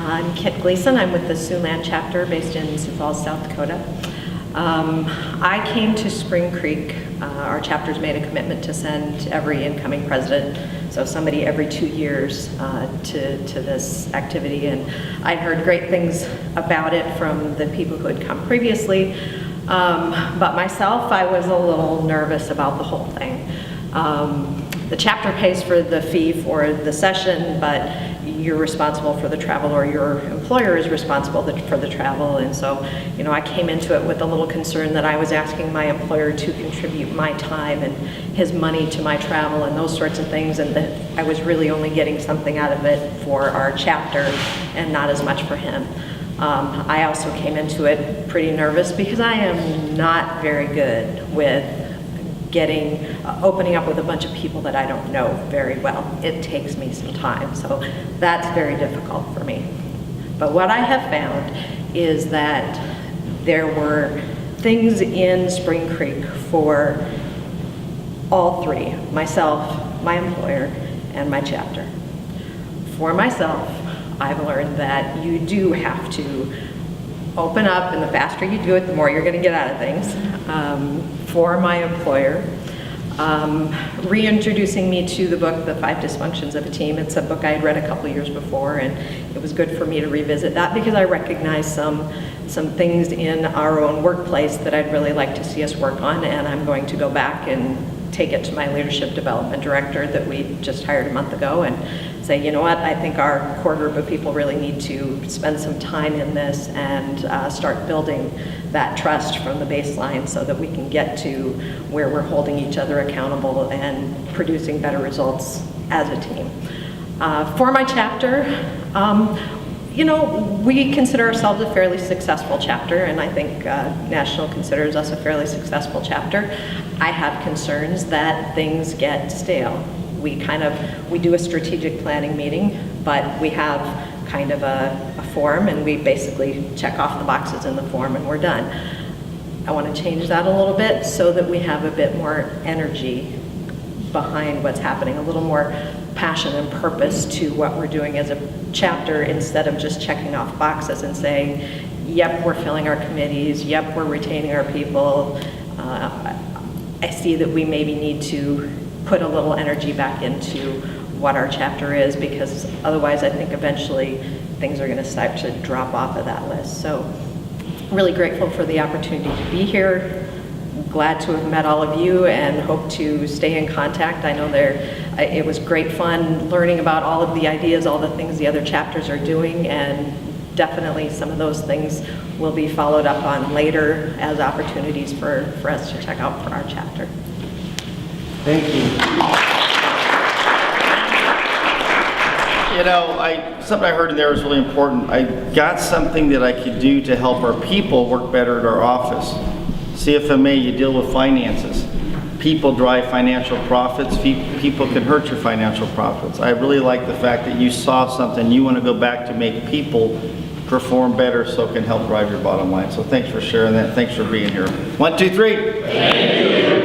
I'm Kit Gleason. I'm with the Siouxland chapter based in Sioux Falls, South Dakota. I came to Spring Creek. Our chapter's made a commitment to send every incoming president, so somebody every 2 years, to this activity, and I heard great things about it from the people who had come previously, but myself, I was a little nervous about the whole thing. The chapter pays for the fee for the session, but you're responsible for the travel, or your employer is responsible for the travel. And so, you know, I came into it with a little concern that I was asking my employer to contribute my time and his money to my travel and those sorts of things, and that I was really only getting something out of it for our chapter and not as much for him. I also came into it pretty nervous because I am not very good with opening up with a bunch of people that I don't know very well. It takes me some time, so that's very difficult for me. But what I have found is that there were things in Spring Creek for all three: myself, my employer, and my chapter. For myself, I've learned that you do have to open up, and the faster you do it, the more you're going to get out of things. For my employer, reintroducing me to the book, The 5 Dysfunctions of a Team. It's a book I had read a couple years before, and it was good for me to revisit that because I recognize some things in our own workplace that I'd really like to see us work on, and I'm going to go back and take it to my leadership development director that we just hired a month ago and say, you know what, I think our core group of people really need to spend some time in this and start building that trust from the baseline so that we can get to where we're holding each other accountable and producing better results as a team. For my chapter, you know, we consider ourselves a fairly successful chapter, and I think National considers us a fairly successful chapter. I have concerns that things get stale. We do a strategic planning meeting, but we have kind of a form, and we basically check off the boxes in the form and we're done. I want to change that a little bit so that we have a bit more energy behind what's happening, a little more passion and purpose to what we're doing as a chapter, instead of just checking off boxes and saying, yep, we're filling our committees, yep, we're retaining our people. I see that we maybe need to put a little energy back into what our chapter is, because otherwise I think eventually things are going to start to drop off of that list. So really grateful for the opportunity to be here. Glad to have met all of you and hope to stay in contact. I know it was great fun learning about all of the ideas, all the things the other chapters are doing, and definitely some of those things will be followed up on later as opportunities for us to check out for our chapter. Thank you. You know, something I heard in there was really important. I got something that I could do to help our people work better at our office. CFMA, you deal with finances. People drive financial profits. People can hurt your financial profits. I really like the fact that you saw something you want to go back to make people perform better so it can help drive your bottom line. So thanks for sharing that. Thanks for being here. 1, 2, 3. Thank you.